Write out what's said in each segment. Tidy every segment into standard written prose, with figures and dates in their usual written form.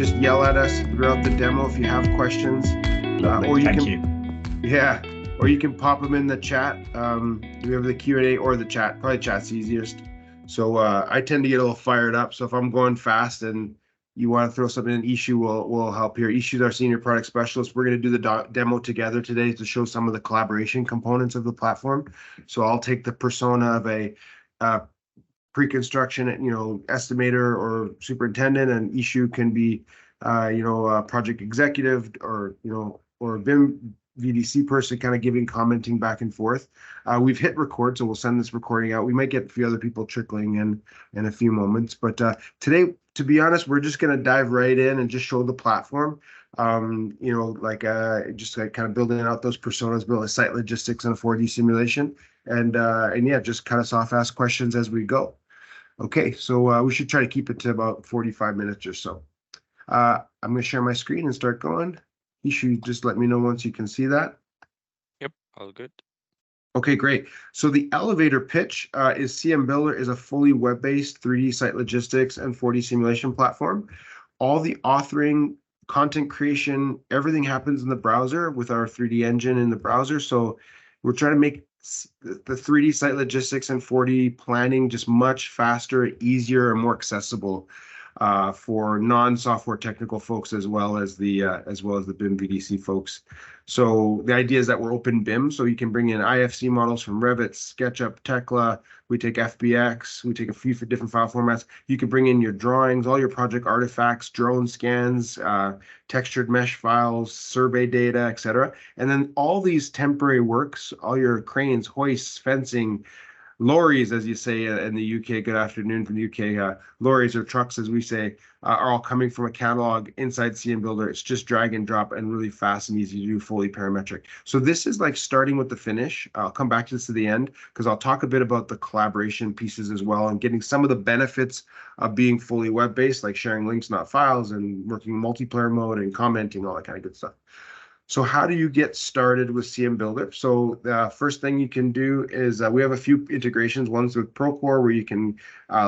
just yell at us throughout the demo if you have questions. Lovely. Thank you. Yeah, or you can pop them in the chat. We have the Q&A or the chat. Probably chat's easiest. So I tend to get a little fired up. So if I'm going fast and you want to throw something in, Ishu will help here. Ishu's our senior product specialist. We're going to do the demo together today to show some of the collaboration components of the platform. So I'll take the persona of a pre-construction, estimator or superintendent, and Ishu can be, a project executive or or BIM VDC person, kind of commenting back and forth. We've hit record, so we'll send this recording out. We might get a few other people trickling in a few moments, but today, to be honest, we're just going to dive right in and just show the platform. Just like kind of building out those personas, build a site logistics and a 4D simulation, and yeah, just cut us off, ask questions as we go. Okay, so we should try to keep it to about 45 minutes or so. I'm going to share my screen and start going. You should just let me know once you can see that. Yep, all good. Okay, great. So the elevator pitch is cmBuilder is a fully web-based 3D site logistics and 4D simulation platform. All the authoring, content creation, everything happens in the browser with our 3D engine in the browser. So we're trying to make the 3D site logistics and 4D planning just much faster, easier, and more accessible for non-software technical folks as well as the BIM VDC folks. So the idea is that we're open BIM, so you can bring in IFC models from Revit, SketchUp, Tekla. We take FBX. We take a few different file formats. You can bring in your drawings, all your project artifacts, drone scans, textured mesh files, survey data, etc. And then all these temporary works, all your cranes, hoists, fencing, lorries, as you say in the UK, good afternoon from the UK, lorries or trucks, as we say, are all coming from a catalog inside cmBuilder. It's just drag and drop and really fast and easy to do, fully parametric. So this is like starting with the finish. I'll come back to this at the end because I'll talk a bit about the collaboration pieces as well and getting some of the benefits of being fully web-based, like sharing links, not files, and working multiplayer mode and commenting, all that kind of good stuff. So how do you get started with cmBuilder? So the first thing you can do is we have a few integrations. One's with Procore, where you can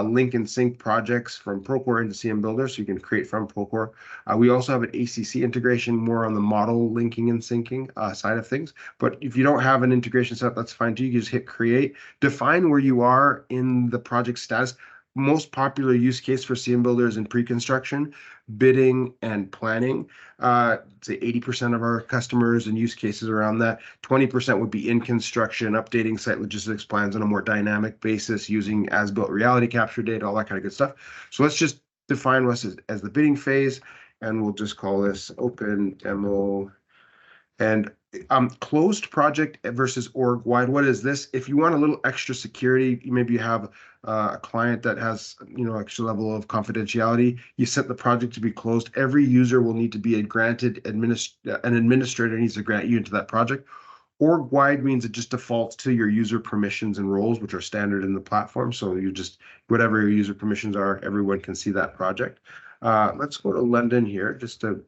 link and sync projects from Procore into cmBuilder, so you can create from Procore. We also have an ACC integration, more on the model linking and syncing side of things. But if you don't have an integration set up, that's fine too. You can just hit create, define where you are in the project status. Most popular use case for cmBuilder is in pre-construction, bidding, and planning. Say 80% of our customers and use cases around that. 20% would be in construction, updating site logistics plans on a more dynamic basis using as-built reality capture data, all that kind of good stuff. So let's just define us as the bidding phase, and we'll just call this open demo. And closed project versus org wide. What is this? If you want a little extra security, maybe you have a client that has extra level of confidentiality. You set the project to be closed. Every user will need to be granted an administrator needs to grant you into that project. Org wide means it just defaults to your user permissions and roles, which are standard in the platform. So you just whatever your user permissions are, everyone can see that project. Let's go to London here just to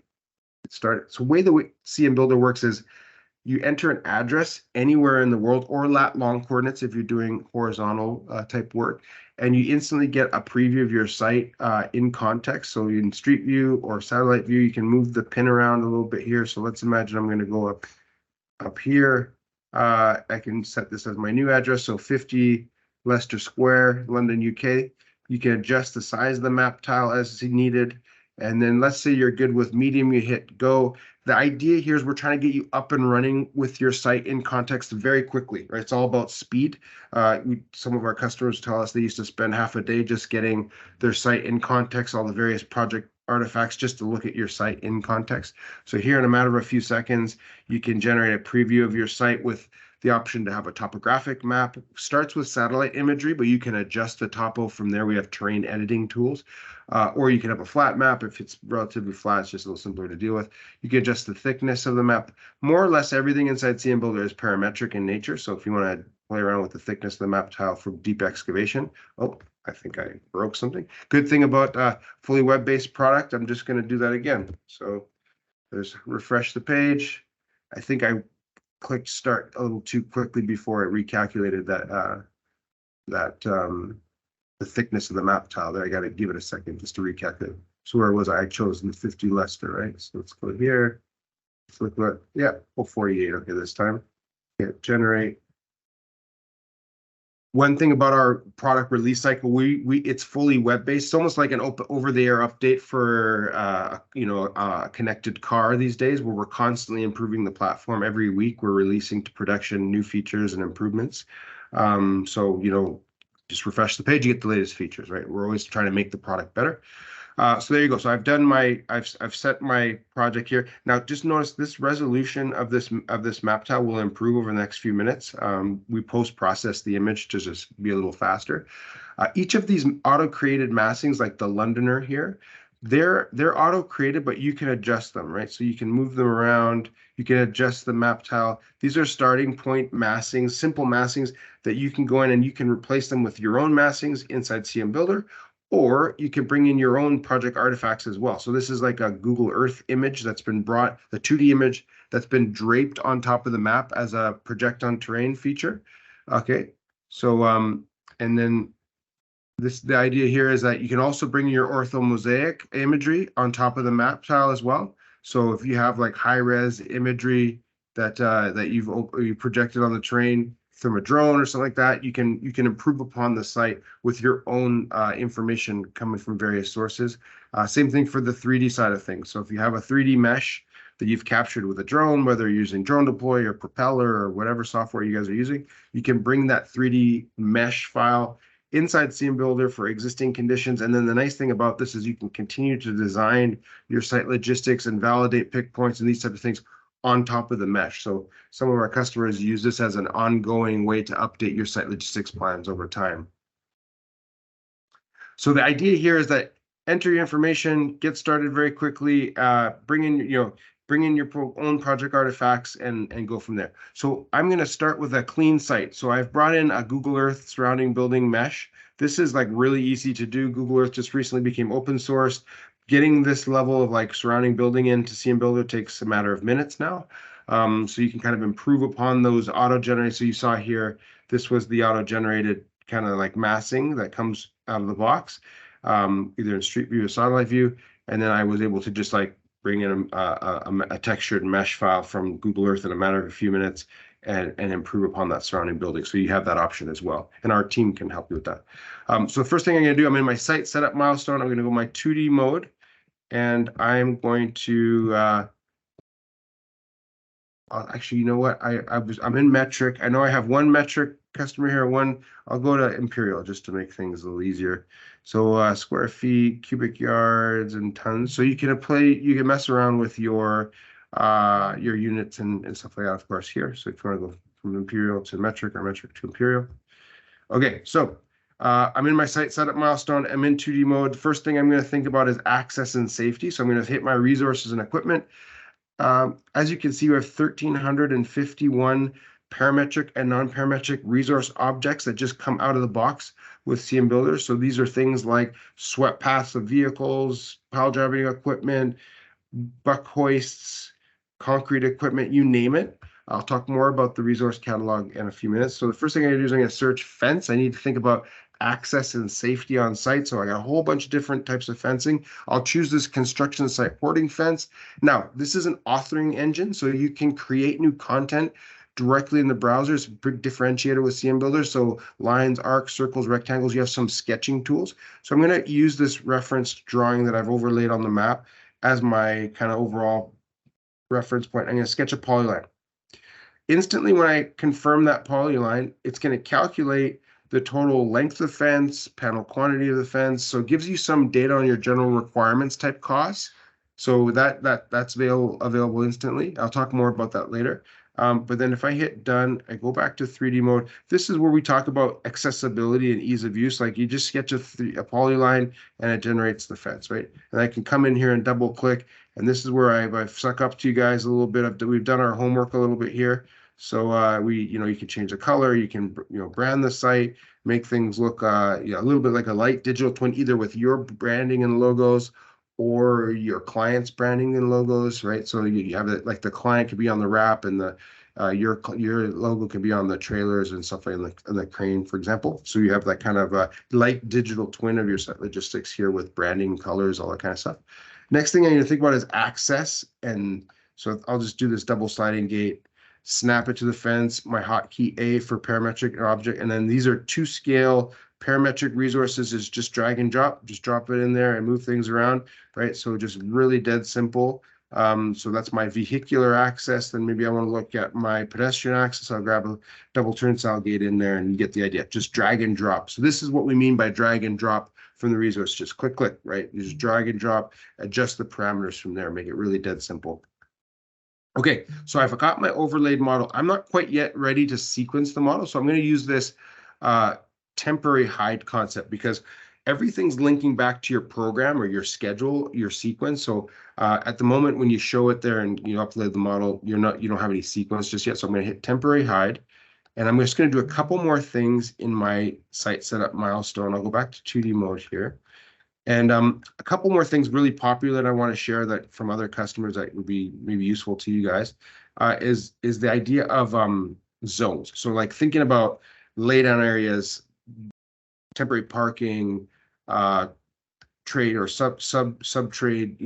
start. So the way cmBuilder works is you enter an address anywhere in the world, or lat long coordinates if you're doing horizontal type work, and you instantly get a preview of your site in context. So in street view or satellite view, you can move the pin around a little bit here. So let's imagine I'm going to go up here. I can set this as my new address. So 50 Leicester Square, London, UK. You can adjust the size of the map tile as needed. And then let's say you're good with medium, you hit go. The idea here is we're trying to get you up and running with your site in context very quickly, right? It's all about speed. Some of our customers tell us they used to spend half a day just getting their site in context, all the various project artifacts, just to look at your site in context. So here in a matter of a few seconds, you can generate a preview of your site with the option to have a topographic map. Starts with satellite imagery, but you can adjust the topo from there. We have terrain editing tools. Or you can have a flat map. If it's relatively flat, it's just a little simpler to deal with. You can adjust the thickness of the map. More or less everything inside cmBuilder is parametric in nature. So if you want to play around with the thickness of the map tile for deep excavation, oh, I think I broke something. Good thing about fully web-based product, I'm just going to do that again. So there's refresh the page. I think I clicked start a little too quickly before it recalculated the thickness of the map tile there. I got to give it a second just to recalculate. So where was I? I chose the 50 Leicester, right? So let's go here. Let's look what, yeah, 48. Okay, this time. Hit generate. One thing about our product release cycle, it's fully web-based. It's almost like an open over-the-air update for a connected car these days, where we're constantly improving the platform. Every week we're releasing to production new features and improvements. So just refresh the page, you get the latest features, right? We're always trying to make the product better. So there you go. So I've set my project here. Now just notice this resolution of this map tile will improve over the next few minutes. We post-process the image to just be a little faster. Each of these auto-created massings, like the Londoner here, they're auto-created, but you can adjust them, right? So you can move them around. You can adjust the map tile. These are starting point massings, simple massings that you can go in and you can replace them with your own massings inside cmBuilder, or you can bring in your own project artifacts as well. So this is like a Google Earth image that's been brought, the 2D image that's been draped on top of the map as a project on terrain feature. Okay, so and then the idea here is that you can also bring your ortho mosaic imagery on top of the map tile as well. So if you have like high res imagery that you projected on the terrain from a drone or something like that, you can improve upon the site with your own information coming from various sources. Same thing for the 3D side of things. So if you have a 3D mesh that you've captured with a drone, whether you're using Drone Deploy or Propeller or whatever software you guys are using, you can bring that 3D mesh file inside cmBuilder for existing conditions. And then the nice thing about this is you can continue to design your site logistics and validate pick points and these type of things on top of the mesh. So some of our customers use this as an ongoing way to update your site logistics plans over time. So the idea here is that enter your information, get started very quickly, bring in your own project artifacts and go from there. So I'm going to start with a clean site. So I've brought in a Google Earth surrounding building mesh. This is like really easy to do. Google Earth just recently became open source. Getting this level of like surrounding building into cmBuilder takes a matter of minutes now. So you can kind of improve upon those auto-generated. So you saw here, this was the auto-generated kind of like massing that comes out of the box, either in Street View or Satellite View. And then I was able to just like bring in a textured mesh file from Google Earth in a matter of a few minutes and improve upon that surrounding building. So you have that option as well. And our team can help you with that. So the first thing I'm going to do, I'm in my site setup milestone. I'm going to go my 2D mode. And I'm going to actually, you know what? I'm in metric. I know I have one metric customer here. I'll go to imperial just to make things a little easier. So square feet, cubic yards, and tons. So you can mess around with your units and stuff like that, of course, here. So if you want to go from imperial to metric or metric to imperial. Okay, so I'm in my site setup milestone. I'm in 2D mode. The first thing I'm going to think about is access and safety. So I'm going to hit my resources and equipment. As you can see, we have 1,351 parametric and non-parametric resource objects that just come out of the box with cmBuilder. So these are things like swept paths of vehicles, pile driving equipment, buck hoists, concrete equipment, you name it. I'll talk more about the resource catalog in a few minutes. So the first thing I'm going to do is I'm going to search fence. I need to think about access and safety on site. So I got a whole bunch of different types of fencing. I'll choose this construction site porting fence. Now, this is an authoring engine, so you can create new content directly in the browser. It's a big differentiator with cmBuilder. So lines, arcs, circles, rectangles, you have some sketching tools. So I'm going to use this reference drawing that I've overlaid on the map as my kind of overall reference point. I'm going to sketch a polyline. Instantly, when I confirm that polyline, it's going to calculate the total length of fence, panel quantity of the fence. So it gives you some data on your general requirements type costs. So that's available instantly. I'll talk more about that later. But then if I hit done, I go back to 3D mode. This is where we talk about accessibility and ease of use. Like you just sketch a polyline and it generates the fence, right? And I can come in here and double click. And this is where I've suck up to you guys a little bit. We've done our homework a little bit here. So you can change the color, you can brand the site, make things look a little bit like a light digital twin, either with your branding and logos or your client's branding and logos, right? So you have it like the client could be on the wrap and your logo can be on the trailers and stuff like in the crane, for example. So you have that kind of light digital twin of your site logistics here with branding, colors, all that kind of stuff. Next thing I need to think about is access. And so I'll just do this double sliding gate, snap it to the fence, my hotkey A for parametric object. And then these are 2-scale parametric resources is just drag and drop, just drop it in there and move things around, right? So just really dead simple. So that's my vehicular access. Then maybe I want to look at my pedestrian access. I'll grab a double turnstile gate in there and you get the idea. Just drag and drop. So this is what we mean by drag and drop from the resource. Just click, click, right? You just drag and drop, adjust the parameters from there, make it really dead simple. Okay, so I've got my overlaid model. I'm not quite yet ready to sequence the model, so I'm going to use this temporary hide concept because everything's linking back to your program or your schedule, your sequence. So at the moment when you show it there and you upload the model, you don't have any sequence just yet. So I'm going to hit temporary hide, and I'm just going to do a couple more things in my site setup milestone. I'll go back to 2D mode here. And a couple more things really popular that I want to share that from other customers that would be maybe useful to you guys is the idea of zones. So like thinking about laydown areas, temporary parking, trade or sub trade,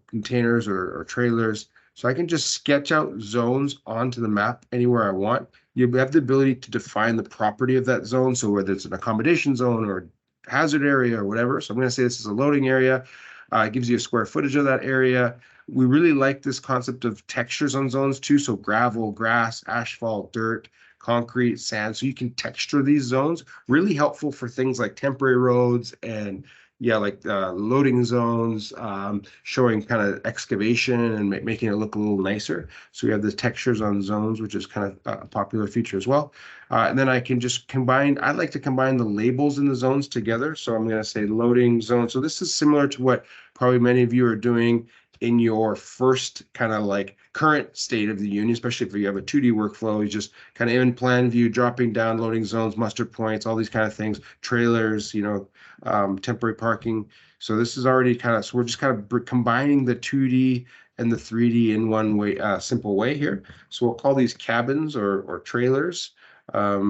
containers or trailers. So I can just sketch out zones onto the map anywhere I want. You have the ability to define the property of that zone. So whether it's an accommodation zone or hazard area or whatever. So I'm going to say this is a loading area. It gives you a square footage of that area. We really like this concept of textures on zones too. So gravel, grass, asphalt, dirt, concrete, sand. So you can texture these zones. Really helpful for things like temporary roads and loading zones, showing kind of excavation and making it look a little nicer. So we have the textures on zones, which is kind of a popular feature as well. And then I can just combine, I like to combine the labels in the zones together. So I'm going to say loading zone. So this is similar to what probably many of you are doing in your first kind of like current state of the union, especially if you have a 2D workflow. You just kind of in plan view, dropping down loading zones, muster points, all these kind of things, trailers, temporary parking. So this is already so we're just kind of combining the 2D and the 3D in one way, simple way here. So we'll call these cabins or trailers. I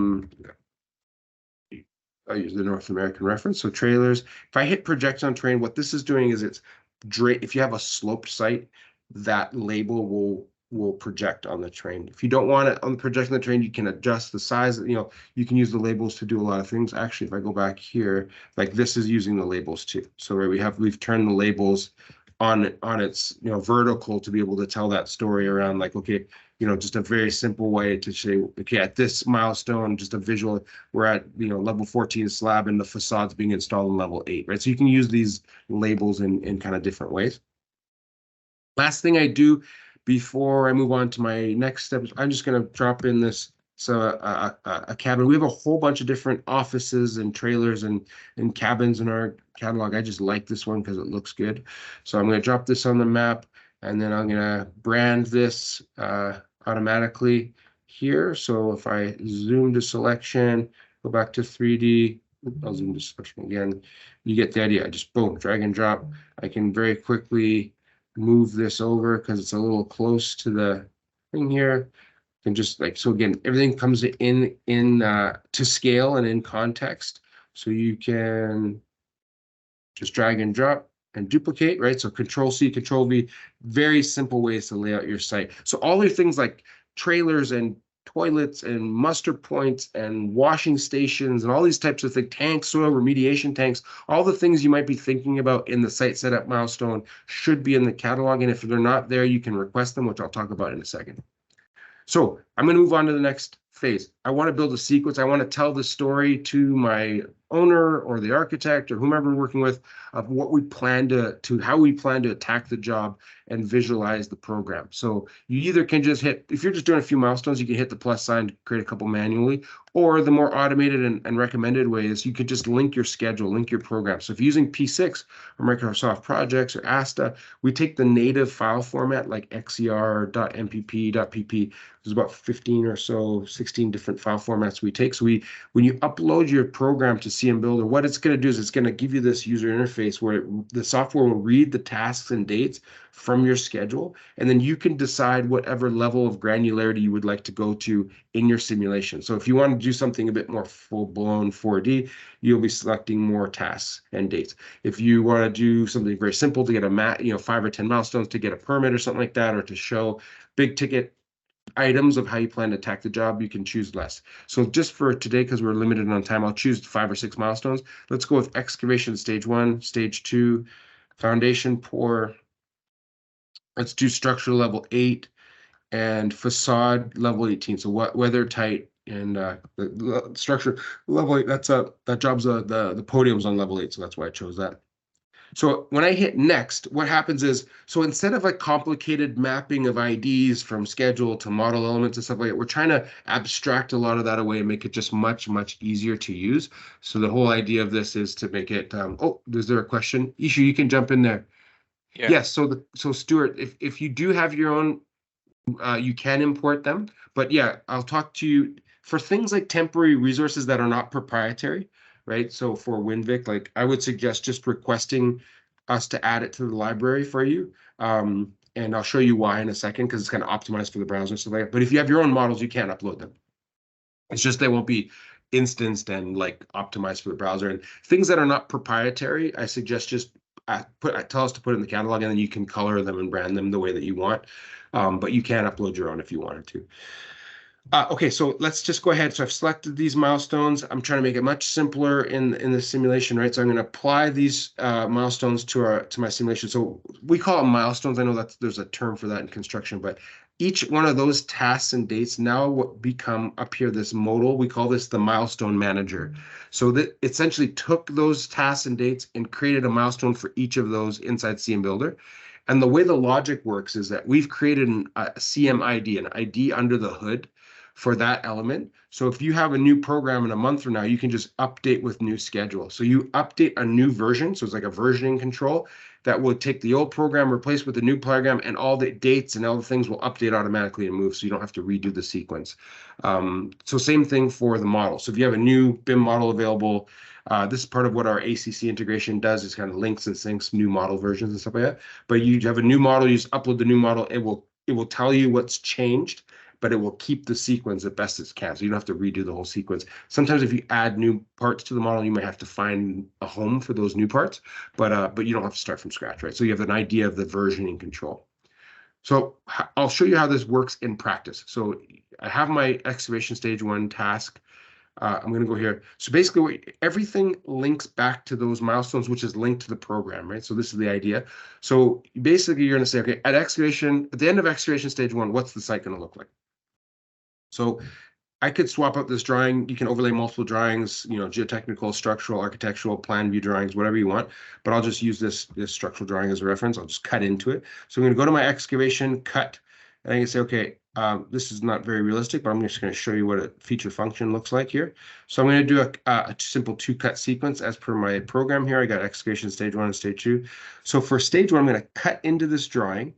use the North American reference. So trailers. If I hit project on terrain, what this is doing is if you have a sloped site, that label will project on the terrain. If you don't want it on projecting the terrain, you can adjust the size. You can use the labels to do a lot of things. Actually, if I go back here, like this is using the labels too. So we've turned the labels on its vertical to be able to tell that story around like, okay, just a very simple way to say, okay, at this milestone, just a visual, we're at level 14 slab and the facade's being installed in level 8, right? So you can use these labels in kind of different ways. Last thing I do before I move on to my next step, I'm just going to drop in this. So a cabin. We have a whole bunch of different offices and trailers and cabins in our catalog. I just like this one because it looks good. So I'm going to drop this on the map, and then I'm going to brand this automatically here. So if I zoom to selection, go back to 3D, I'll zoom to selection again. You get the idea. I just boom, drag and drop. I can very quickly move this over because it's a little close to the thing here. And just so again, everything comes in to scale and in context. So you can just drag and drop and duplicate, right? So Control C, Control V, very simple ways to lay out your site. So all your things like trailers and toilets and muster points and washing stations and all these types of things, tanks, soil remediation tanks, all the things you might be thinking about in the site setup milestone should be in the catalog. And if they're not there, you can request them, which I'll talk about in a second. So I'm going to move on to the next phase. I want to build a sequence. I want to tell the story to my owner or the architect or whomever we're working with of what we plan to how we plan to attack the job and visualize the program. So you either can just if you're just doing a few milestones, you can hit the plus sign to create a couple manually, or the more automated and recommended way is you could just link your schedule, link your program. So if you're using P6 or Microsoft Projects or Asta, we take the native file format like xer, .mpp, .pp. There's about 15 or so, 16 different different file formats we take. So when you upload your program to cmBuilder, what it's going to do is it's going to give you this user interface where the software will read the tasks and dates from your schedule, and then you can decide whatever level of granularity you would like to go to in your simulation. So if you want to do something a bit more full-blown 4D, you'll be selecting more tasks and dates. If you want to do something very simple to get a 5 or 10 milestones to get a permit or something like that, or to show big ticket items of how you plan to attack the job, you can choose less. So just for today, because we're limited on time, I'll choose 5 or 6 milestones. Let's go with excavation stage 1, stage 2, foundation pour. Let's do structural level 8 and facade level 18. So what weather tight and the structure level 8. That job's the podium's on level 8, so that's why I chose that. So when I hit next, what happens is, so instead of a complicated mapping of IDs from schedule to model elements and stuff like that, we're trying to abstract a lot of that away and make it just much, much easier to use. So the whole idea of this is to make it, oh, is there a question? Ishu, you can jump in there. Yeah. Yes, so Stuart, if you do have your own, you can import them, but yeah, I'll talk to you for things like temporary resources that are not proprietary, right? So for WinVic, like I would suggest just requesting us to add it to the library for you. And I'll show you why in a second, because it's kind of optimized for the browser and stuff like that. But if you have your own models, you can upload them. It's just they won't be instanced and like optimized for the browser. And things that are not proprietary, I suggest just tell us to put it in the catalog, and then you can color them and brand them the way that you want. But you can upload your own if you wanted to. Okay, so let's just go ahead. So I've selected these milestones. I'm trying to make it much simpler in the simulation, right? So I'm going to apply these milestones to my simulation. So we call them milestones. I know that there's a term for that in construction, but each one of those tasks and dates now become up here this modal. We call this the milestone manager. So that essentially took those tasks and dates and created a milestone for each of those inside cmBuilder. And the way the logic works is that we've created a cmID, an ID under the hood for that element. So if you have a new program in a month from now, you can just update with new schedule. So you update a new version. So it's like a versioning control that will take the old program, replace with the new program, and all the dates and all the things will update automatically and move. So you don't have to redo the sequence. So same thing for the model. So if you have a new BIM model available, this is part of what our ACC integration does, is kind of links and syncs new model versions and stuff like that. But you have a new model, you just upload the new model, it will tell you what's changed, but it will keep the sequence as best as it can. So you don't have to redo the whole sequence. Sometimes if you add new parts to the model, you might have to find a home for those new parts, but you don't have to start from scratch, right? So you have an idea of the versioning control. So I'll show you how this works in practice. So I have my excavation stage 1 task. I'm going to go here. So basically, everything links back to those milestones, which is linked to the program, right? So this is the idea. So basically, you're going to say, okay, at the end of excavation stage 1, what's the site going to look like? So I could swap out this drawing. You can overlay multiple drawings, geotechnical, structural, architectural, plan view drawings, whatever you want. But I'll just use this structural drawing as a reference. I'll just cut into it. So I'm going to go to my excavation, cut, and I can say, okay, this is not very realistic, but I'm just going to show you what a feature function looks like here. So I'm going to do a simple 2-cut sequence as per my program here. I got excavation stage 1 and stage 2. So for stage 1, I'm going to cut into this drawing.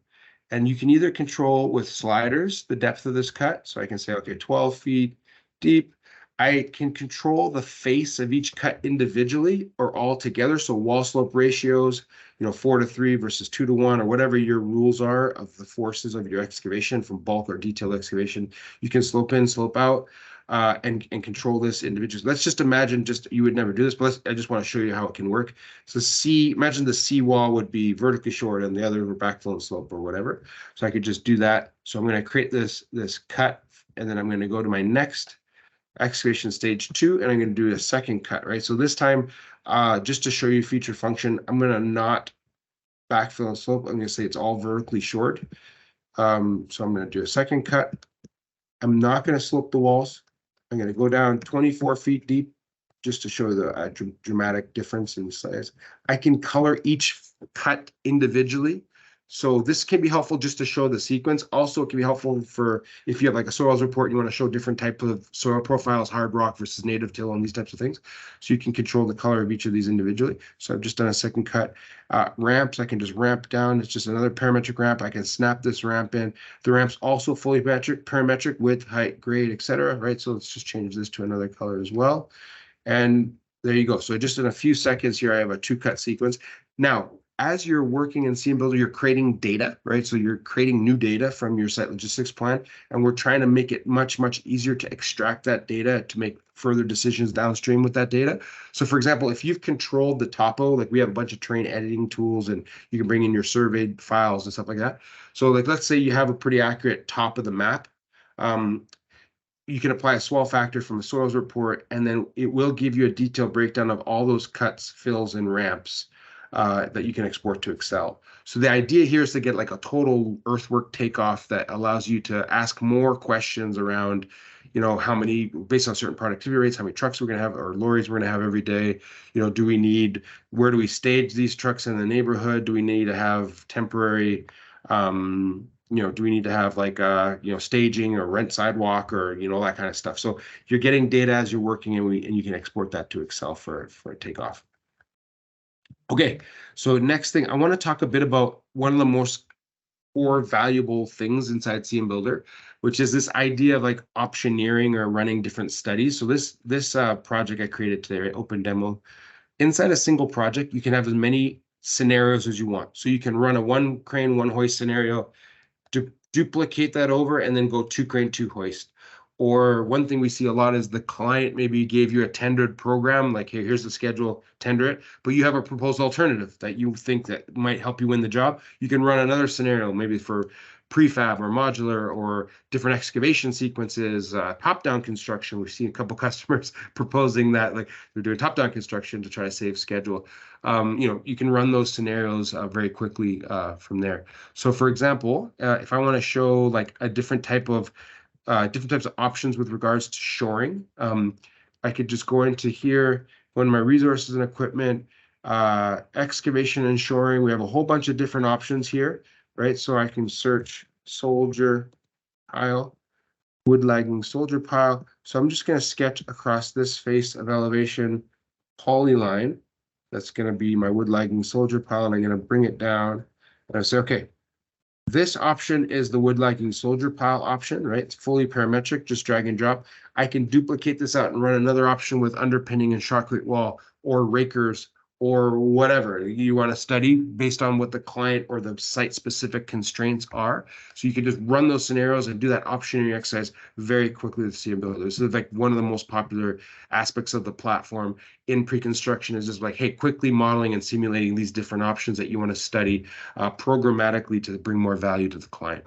And you can either control with sliders the depth of this cut. So I can say, okay, 12 feet deep. I can control the face of each cut individually or all together. So wall slope ratios, 4:3 versus 2:1, or whatever your rules are of the forces of your excavation from bulk or detailed excavation. You can slope in, slope out, and control this individually. Let's just imagine, you would never do this, but I just want to show you how it can work. So imagine the C wall would be vertically short and the other backfill and slope or whatever. So I could just do that. So I'm going to create this cut, and then I'm going to go to my next excavation stage 2, and I'm going to do a second cut, right? So this time, just to show you feature function, I'm going to not backfill and slope. I'm going to say it's all vertically short. So I'm going to do a second cut. I'm not going to slope the walls. I'm going to go down 24 feet deep just to show the dramatic difference in size. I can color each cut individually. So this can be helpful just to show the sequence. Also, it can be helpful for if you have like a soils report, you want to show different types of soil profiles, hard rock versus native till, and these types of things. So you can control the color of each of these individually. So I've just done a second cut. Ramps, I can just ramp down. It's just another parametric ramp. I can snap this ramp in. The ramp's also fully parametric, width, height, grade, etc. Right? So let's just change this to another color as well. And there you go. So just in a few seconds here, I have a 2-cut sequence. Now, as you're working in cmBuilder, you're creating data, right? So you're creating new data from your site logistics plan, and we're trying to make it much, much easier to extract that data to make further decisions downstream with that data. So for example, if you've controlled the topo, like we have a bunch of terrain editing tools and you can bring in your surveyed files and stuff like that. So like, let's say you have a pretty accurate top of the map. You can apply a swell factor from a soils report, and then it will give you a detailed breakdown of all those cuts, fills, and ramps that you can export to Excel. So the idea here is to get like a total earthwork takeoff that allows you to ask more questions around, how many, based on certain productivity rates, how many trucks we're going to have or lorries we're going to have every day. Where do we stage these trucks in the neighborhood? Do we need to have temporary, do we need to have like, staging or rent sidewalk or, that kind of stuff. So you're getting data as you're working, and you can export that to Excel for takeoff. Okay, so next thing, I want to talk a bit about one of the most core valuable things inside cmBuilder, which is this idea of like optioneering or running different studies. So this project I created today, right, open demo. Inside a single project, you can have as many scenarios as you want. So you can run a 1 crane, 1 hoist scenario, duplicate that over, and then go 2 crane, 2 hoist. Or one thing we see a lot is the client maybe gave you a tendered program, like, hey, here's the schedule, tender it, but you have a proposed alternative that you think that might help you win the job. You can run another scenario, maybe for prefab or modular or different excavation sequences, top-down construction. We've seen a couple customers proposing that, like they're doing top-down construction to try to save schedule. You can run those scenarios very quickly from there. So for example, if I want to show like a different types of options with regards to shoring. I could just go into here, go into my resources and equipment, excavation and shoring. We have a whole bunch of different options here, right? So I can search soldier pile, wood lagging soldier pile. So I'm just going to sketch across this face of elevation polyline. That's going to be my wood lagging soldier pile, and I'm going to bring it down. And I say, okay, this option is the wood lagging soldier pile option, right? It's fully parametric, just drag and drop. I can duplicate this out and run another option with underpinning and shotcrete wall or rakers or whatever you want to study based on what the client or the site specific constraints are. So you can just run those scenarios and do that optioneering exercise very quickly with cmBuilder. This is like one of the most popular aspects of the platform in pre-construction, is just like, hey, quickly modeling and simulating these different options that you want to study programmatically to bring more value to the client.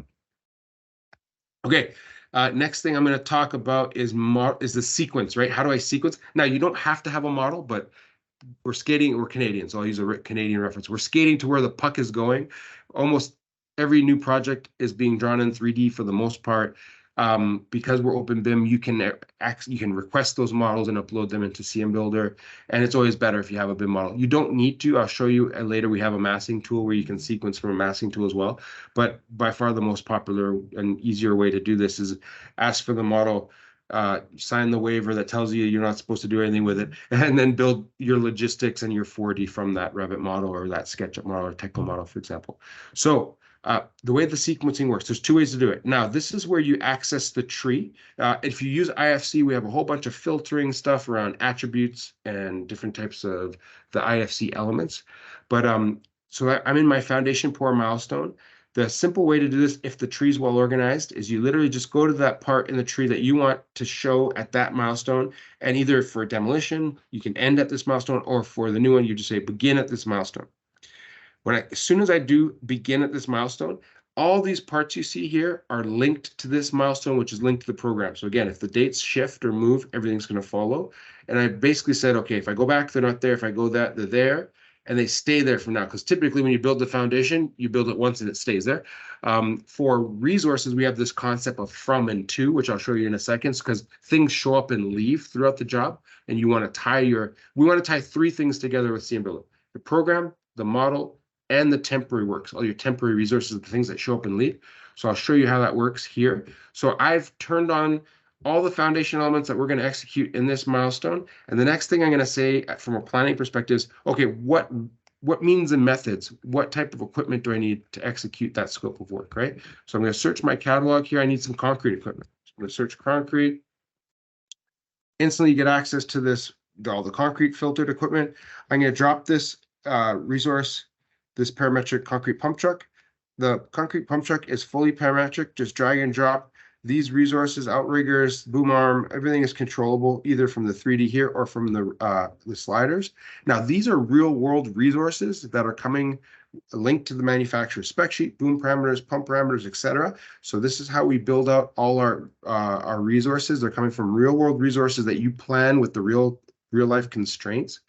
Okay. Next thing I'm going to talk about is the sequence, right? How do I sequence? Now, you don't have to have a model, but we're Canadian, so I'll use a Canadian reference. We're skating to where the puck is going. Almost every new project is being drawn in 3D for the most part. Because we're open BIM, you can request those models and upload them into cmBuilder, and it's always better if you have a BIM model. You don't need to. I'll show you later. We have a massing tool where you can sequence from a massing tool as well. But by far the most popular and easier way to do this is ask for the model, sign the waiver that tells you you're not supposed to do anything with it, and then build your logistics and your 4D from that Revit model or that SketchUp model or Tekla model, for example. So the way the sequencing works, there's 2 ways to do it. Now, this is where you access the tree. If you use IFC, we have a whole bunch of filtering stuff around attributes and different types of the IFC elements. But so I'm in my foundation pour milestone. The simple way to do this, if the tree is well organized, is you literally just go to that part in the tree that you want to show at that milestone. And either for demolition, you can end at this milestone, or for the new one, you just say begin at this milestone. As soon as I do begin at this milestone, all these parts you see here are linked to this milestone, which is linked to the program. So again, if the dates shift or move, everything's going to follow. And I basically said, okay, if I go back, they're not there. If I go that, they're there. And they stay there from now. Because typically when you build the foundation, you build it once and it stays there. For resources, we have this concept of from and to, which I'll show you in a second, because things show up and leave throughout the job. And you want to we want to tie 3 things together with cmBuilder: the program, the model, and the temporary works, all your temporary resources, the things that show up in Leap. So I'll show you how that works here. So I've turned on all the foundation elements that we're going to execute in this milestone. And the next thing I'm going to say from a planning perspective is, okay, what means and methods? What type of equipment do I need to execute that scope of work, right? So I'm going to search my catalog here. I need some concrete equipment. So I'm going to search concrete. Instantly get access to this, all the concrete filtered equipment. I'm going to drop this resource, this parametric concrete pump truck. The concrete pump truck is fully parametric, just drag and drop. These resources, outriggers, boom arm, everything is controllable either from the 3D here or from the sliders. Now, these are real world resources that are coming linked to the manufacturer's spec sheet, boom parameters, pump parameters, etc. So this is how we build out all our resources. They're coming from real world resources that you plan with the real life constraints.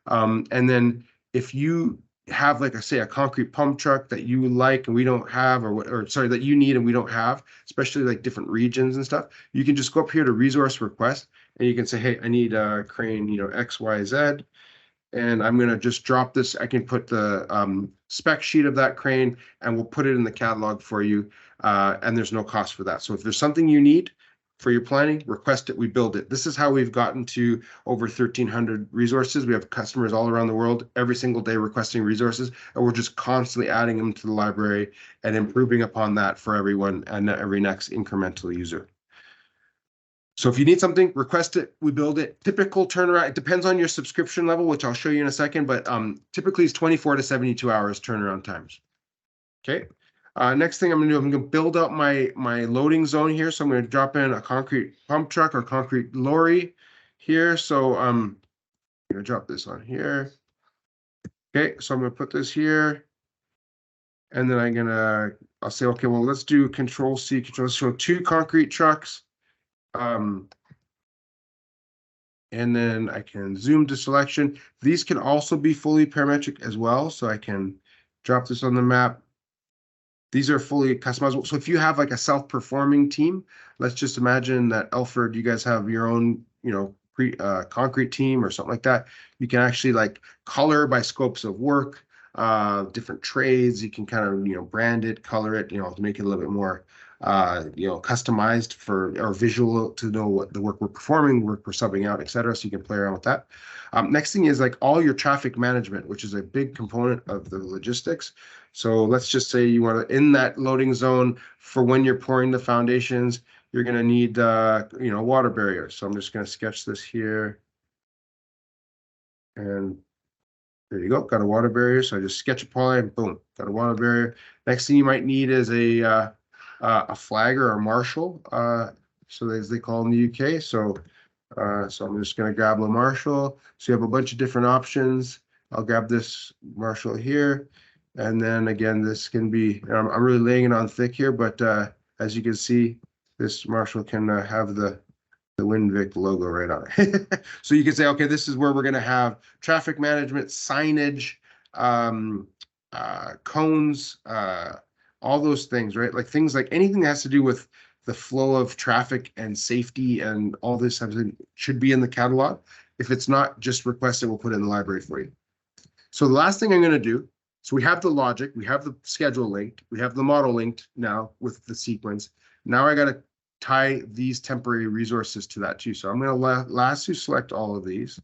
And then if you have, like I say, a concrete pump truck that you like and we don't have, or sorry, that you need and we don't have, especially like different regions and stuff, you can just go up here to resource request and you can say, hey, I need a crane, X, Y, Z. And I'm going to just drop this. I can put the spec sheet of that crane and we'll put it in the catalog for you. And there's no cost for that. So if there's something you need for your planning, request it, we build it. This is how we've gotten to over 1,300 resources. We have customers all around the world every single day requesting resources, and we're just constantly adding them to the library and improving upon that for everyone and every next incremental user. So if you need something, request it, we build it. Typical turnaround, it depends on your subscription level, which I'll show you in a second, but typically it's 24 to 72 hours turnaround times. Okay. Next thing I'm going to do, I'm going to build up my loading zone here. So I'm going to drop in a concrete pump truck or concrete lorry here. So I'm going to drop this on here. Okay, so I'm going to put this here. And then I'll say, okay, well, let's do Control C, Control C. So 2 concrete trucks. And then I can zoom to selection. These can also be fully parametric as well. So I can drop this on the map. These are fully customizable. So if you have like a self-performing team, let's just imagine that Elford, you guys have your own, concrete team or something like that. You can actually like color by scopes of work, different trades. You can kind of, brand it, color it, to make it a little bit more, customized or visual to know what the work we're performing, work we're subbing out, etc. So you can play around with that. Next thing is like all your traffic management, which is a big component of the logistics. So let's just say you want to, in that loading zone for when you're pouring the foundations, you're going to need, water barriers. So I'm just going to sketch this here. And there you go. Got a water barrier. So I just sketch a polyline, boom, got a water barrier. Next thing you might need is a flagger or marshal, so as they call in the UK. So I'm just going to grab the marshal. So you have a bunch of different options. I'll grab this marshal here. And then again, this can be, I'm really laying it on thick here, but as you can see, this marshal can have the WinVic logo right on it. So you can say, okay, this is where we're going to have traffic management, signage, cones, all those things, right? Like things like anything that has to do with the flow of traffic and safety and all this should be in the catalog. If it's not, just request it, we'll put it in the library for you. So the last thing I'm going to do, so we have the logic, we have the schedule linked, we have the model linked now with the sequence. Now I got to tie these temporary resources to that too. So I'm going to lastly select all of these,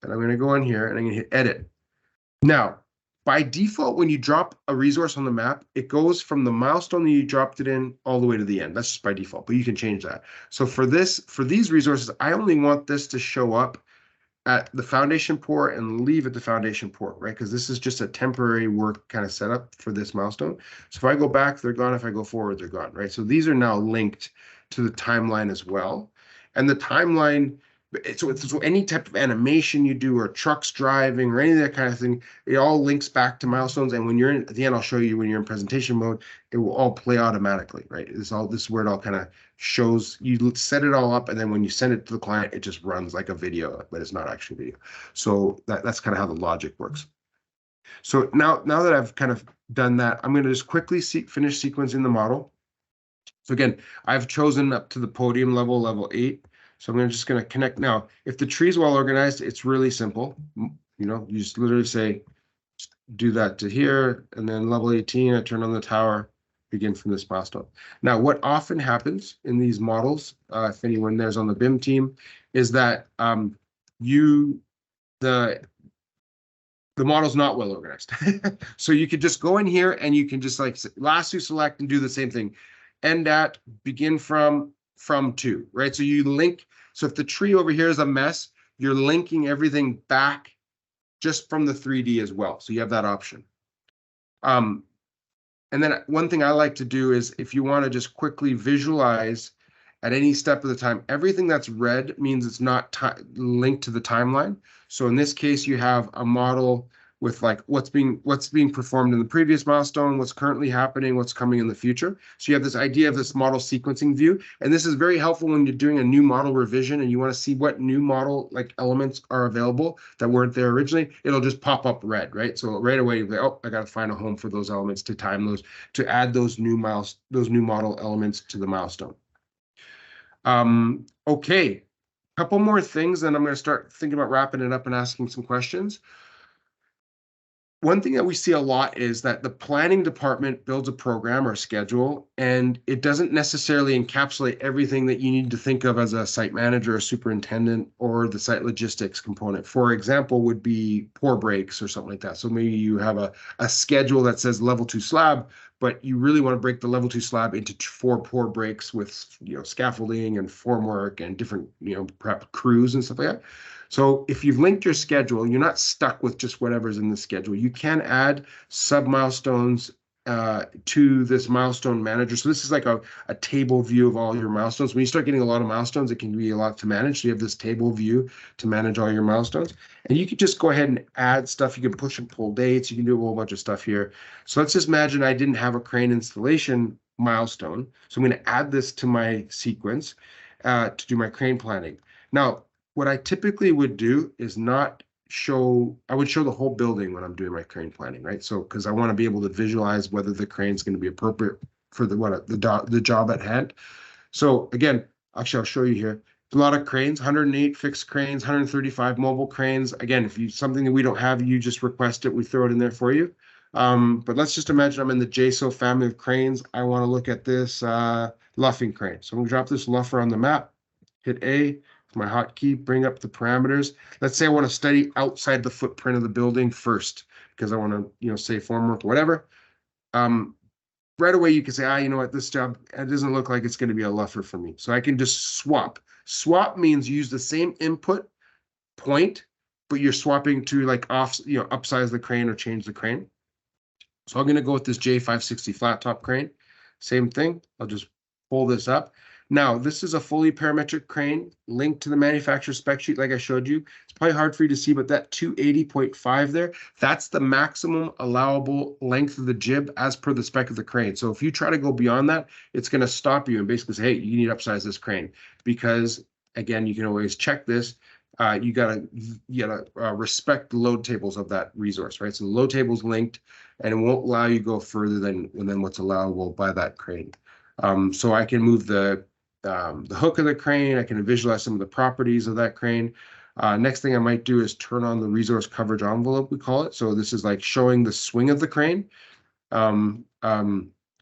and I'm going to go in here and I'm going to hit edit. Now, by default, when you drop a resource on the map, it goes from the milestone that you dropped it in all the way to the end. That's just by default, but you can change that. So for these resources, I only want this to show up at the foundation pour and leave at the foundation pour, right? Because this is just a temporary work kind of setup for this milestone. So if I go back, they're gone. If I go forward, they're gone, right? So these are now linked to the timeline as well. And the timeline, so any type of animation you do or trucks driving or any of that kind of thing, it all links back to milestones. And when you're at the end, I'll show you when you're in presentation mode, it will all play automatically, right? This is where it all kind of shows, you set it all up, and then when you send it to the client, it just runs like a video, but it's not actually video. So that's kind of how the logic works. So now that I've kind of done that, I'm going to just quickly finish sequencing the model. So again, I've chosen up to the podium level 8. So I'm just going to connect now. If the tree is well organized, it's really simple. You just literally say do that to here, and then level 18, I turn on the tower, begin from this milestone. Now, what often happens in these models, if anyone there's on the BIM team, is that the model's not well organized. So you could just go in here and you can just like lasso select and do the same thing. End at, begin from to, right? So you link, so if the tree over here is a mess, you're linking everything back just from the 3D as well. So you have that option. And then one thing I like to do is if you want to just quickly visualize at any step of the time, everything that's red means it's not linked to the timeline. So in this case, you have a model with like what's being performed in the previous milestone, what's currently happening, what's coming in the future. So you have this idea of this model sequencing view, and this is very helpful when you're doing a new model revision and you want to see what new model like elements are available that weren't there originally. It'll just pop up red, right? So right away you're like, oh, I got to find a home for those elements to time those to add those new model elements to the milestone. Okay, couple more things, then I'm going to start thinking about wrapping it up and asking some questions. One thing that we see a lot is that the planning department builds a program or schedule, and it doesn't necessarily encapsulate everything that you need to think of as a site manager or superintendent or the site logistics component. For example, would be pour breaks or something like that. So maybe you have a schedule that says level 2 slab, but you really want to break the level 2 slab into 4 pour breaks with scaffolding and formwork and different prep crews and stuff like that. So if you've linked your schedule, you're not stuck with just whatever's in the schedule. You can add sub milestones to this milestone manager. So this is like a table view of all your milestones. When you start getting a lot of milestones, it can be a lot to manage. So you have this table view to manage all your milestones. And you can just go ahead and add stuff. You can push and pull dates. You can do a whole bunch of stuff here. So let's just imagine I didn't have a crane installation milestone. So I'm going to add this to my sequence to do my crane planning. Now, what I typically would do is I would show the whole building when I'm doing my crane planning, right? So, because I want to be able to visualize whether the crane is going to be appropriate for the job at hand. So again, actually, I'll show you here. A lot of cranes, 108 fixed cranes, 135 mobile cranes. Again, if you something that we don't have, you just request it. We throw it in there for you. But let's just imagine I'm in the JSO family of cranes. I want to look at this luffing crane. So I'm going to drop this luffer on the map, hit A. My hotkey, bring up the parameters. Let's say I want to study outside the footprint of the building first because I want to, say formwork or whatever. Right away, you can say, you know what, this job, it doesn't look like it's going to be a luffer for me. So I can just swap. Swap means use the same input point, but you're swapping to like upsize the crane or change the crane. So I'm going to go with this J560 flat top crane. Same thing. I'll just pull this up. Now, this is a fully parametric crane linked to the manufacturer spec sheet like I showed you. It's probably hard for you to see, but that 280.5 there, that's the maximum allowable length of the jib as per the spec of the crane. So if you try to go beyond that, it's going to stop you and basically say, hey, you need to upsize this crane. Because, again, you can always check this. You gotta respect the load tables of that resource, right? So the load table's linked, and it won't allow you to go further than what's allowable by that crane. So I can move the hook of the crane. I can visualize some of the properties of that crane. Next thing I might do is turn on the resource coverage envelope, we call it. So this is like showing the swing of the crane.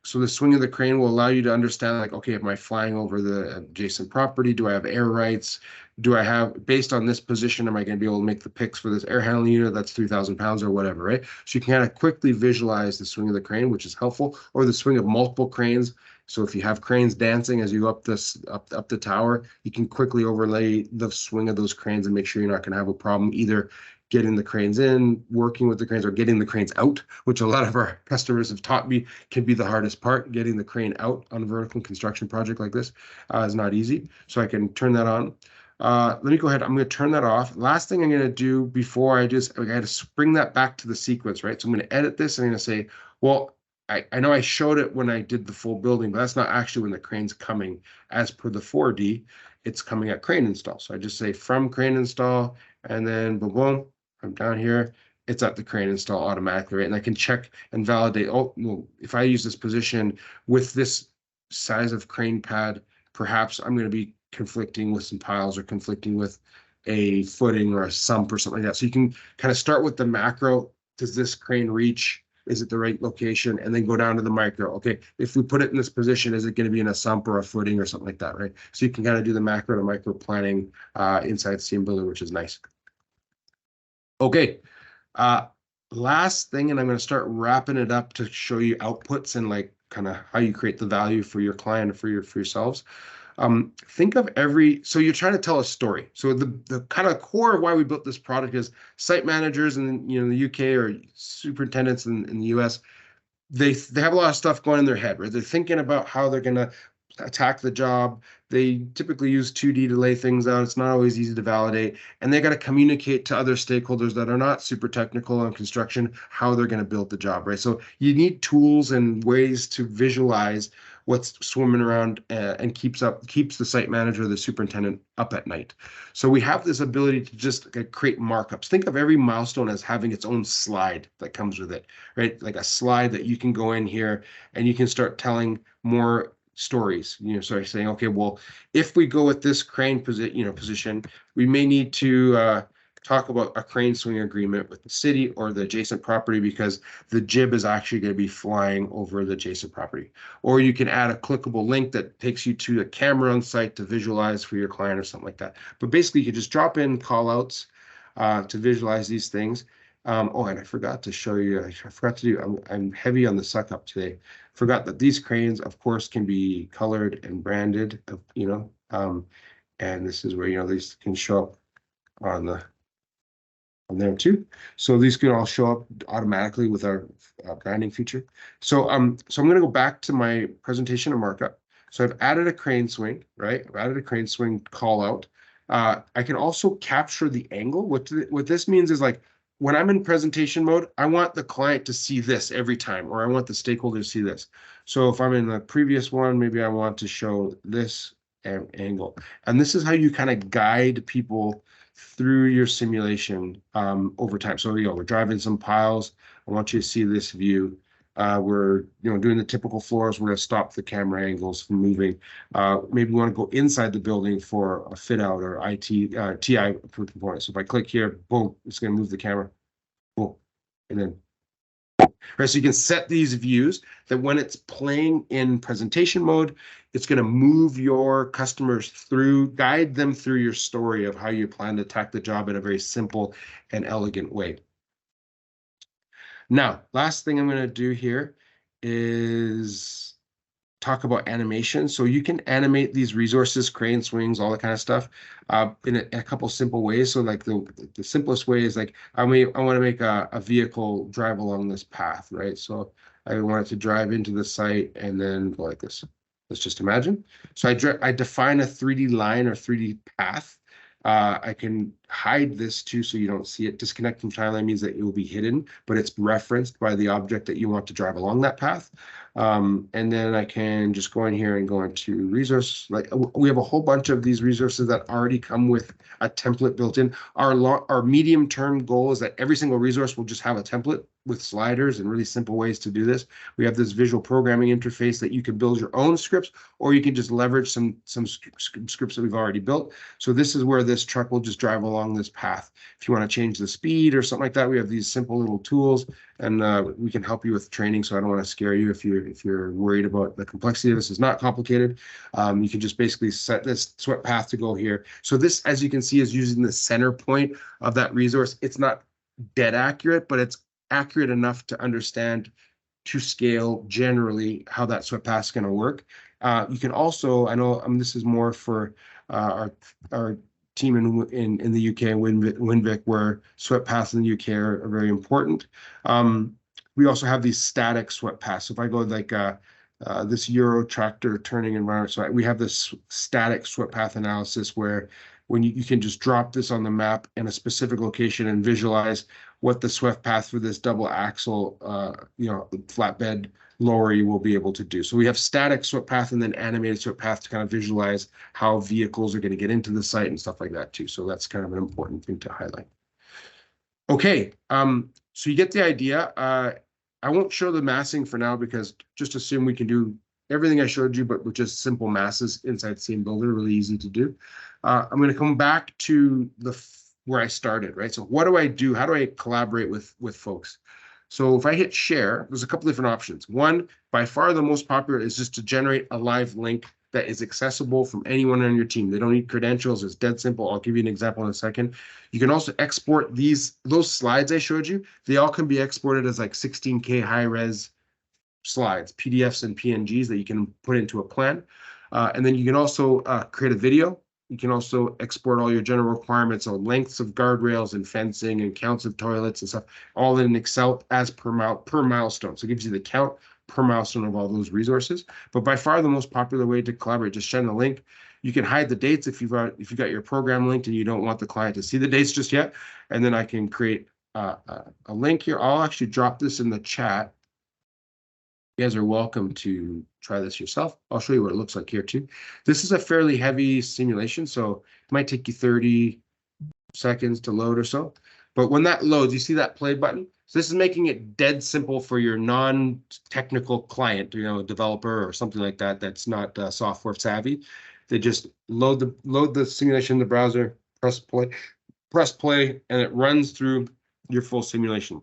So the swing of the crane will allow you to understand, like, okay, am I flying over the adjacent property? Do I have air rights? Do I have, based on this position, am I going to be able to make the picks for this air handling unit that's 3,000 pounds or whatever, right? So you can kind of quickly visualize the swing of the crane, which is helpful, or the swing of multiple cranes. So if you have cranes dancing as you go up the tower, you can quickly overlay the swing of those cranes and make sure you're not going to have a problem either getting the cranes in, working with the cranes, or getting the cranes out, which a lot of our customers have taught me can be the hardest part. Getting the crane out on a vertical construction project like this is not easy. So I can turn that on. Let me go ahead. I'm going to turn that off. Last thing I'm going to do before I got to bring that back to the sequence, right? So I'm going to edit this. I'm going to say, well, I know I showed it when I did the full building, but that's not actually when the crane's coming as per the 4D. It's coming at crane install. So I just say from crane install, and then boom, boom, I'm down here. It's at the crane install automatically, right? And I can check and validate, oh, well, if I use this position with this size of crane pad, perhaps I'm going to be conflicting with some piles or conflicting with a footing or a sump or something like that. So you can kind of start with the macro does this crane reach? Is it the right location? And then go down to the micro. Okay, if we put it in this position, is it going to be in a sump or a footing or something like that, right? So you can kind of do the macro to micro planning inside cmBuilder, which is nice. Okay, last thing, and I'm going to start wrapping it up to show you outputs and like kind of how you create the value for your client or for yourselves. Think of so you're trying to tell a story. So the kind of core of why we built this product is site managers in the UK or superintendents in the US. They have a lot of stuff going in their head, right? They're thinking about how they're going to attack the job. They typically use 2D to lay things out. It's not always easy to validate. And they got to communicate to other stakeholders that are not super technical on construction how they're going to build the job, right? So you need tools and ways to visualize what's swimming around and keeps the site manager, the superintendent up at night. So we have this ability to just create markups. Think of every milestone as having its own slide that comes with it, right? Like a slide that you can go in here and you can start telling more stories, so saying, okay, well, if we go with this crane position, we may need to talk about a crane swing agreement with the city or the adjacent property because the jib is actually going to be flying over the adjacent property. Or you can add a clickable link that takes you to a camera on site to visualize for your client or something like that. But basically, you can just drop in call outs to visualize these things. Oh, and I forgot to show you, I forgot to do, I'm heavy on the suck up today. Forgot that these cranes, of course, can be colored and branded, and this is where, these can show up on there too. So these can all show up automatically with our branding feature. So I'm going to go back to my presentation and markup. So I've added a crane swing, right? I've added a crane swing call out. I can also capture the angle. What this means is like, when I'm in presentation mode, I want the client to see this every time, or I want the stakeholder to see this. So if I'm in the previous one, maybe I want to show this angle. And this is how you kind of guide people through your simulation over time. So, we're driving some piles. I want you to see this view. We're doing the typical floors. We're going to stop the camera angles from moving. Maybe we want to go inside the building for a fit out or TI approved component. So if I click here, boom, it's going to move the camera. Boom, and then right. So you can set these views that when it's playing in presentation mode, it's going to move your customers through, guide them through your story of how you plan to attack the job in a very simple and elegant way. Now, last thing I'm going to do here is talk about animation. So you can animate these resources, crane swings, all that kind of stuff in a couple simple ways. So like the simplest way is like, I want to make a vehicle drive along this path, right? So I want it to drive into the site and then go like this. Let's just imagine. So I define a 3D line or 3D path. I can hide this too so you don't see it. Disconnect from timeline means that it will be hidden, but it's referenced by the object that you want to drive along that path. And then I can just go in here and go into resource. Like we have a whole bunch of these resources that already come with a template built in. Our medium-term goal is that every single resource will just have a template with sliders and really simple ways to do this. We have this visual programming interface that you can build your own scripts, or you can just leverage some scripts that we've already built. So this is where this truck will just drive along this path. If you want to change the speed or something like that, we have these simple little tools, and we can help you with training. So I don't want to scare you if you're worried about the complexity of this. It's not complicated. You can just basically set this swept path to go here. So this, as you can see, is using the center point of that resource. It's not dead accurate, but it's accurate enough to understand to scale generally how that swept path is going to work. You can also, I know this is more for our team in the UK and Winvic, where swept paths in the UK are very important. We also have these static swept paths. So if I go like this Euro tractor turning environment, so we have this static swept path analysis where when you can just drop this on the map in a specific location and visualize what the swept path for this double axle, flatbed lorry will be able to do. So we have static swept path and then animated swept path to kind of visualize how vehicles are going to get into the site and stuff like that too. So that's kind of an important thing to highlight. Okay, so you get the idea. I won't show the massing for now because just assume we can do everything I showed you, but with just simple masses inside cmBuilder, really easy to do. I'm going to come back to where I started, right? So what do I do? How do I collaborate with folks? So if I hit share, there's a couple different options. One, by far the most popular, is just to generate a live link that is accessible from anyone on your team. They don't need credentials. It's dead simple. I'll give you an example in a second. You can also export those slides I showed you. They all can be exported as like 16K high res slides, PDFs and PNGs that you can put into a plan. And then you can also create a video. You can also export all your general requirements on lengths of guardrails and fencing and counts of toilets and stuff, all in Excel as per milestone. So it gives you the count per milestone of all those resources. But by far the most popular way to collaborate, just send a link. You can hide the dates if you've got your program linked and you don't want the client to see the dates just yet. And then I can create a link here. I'll actually drop this in the chat. You guys are welcome to try this yourself. I'll show you what it looks like here too. This is a fairly heavy simulation, so it might take you 30 seconds to load or so. But when that loads, you see that play button? So this is making it dead simple for your non-technical client, a developer or something like that that's not software savvy. They just load the simulation in the browser, press play, and it runs through your full simulation.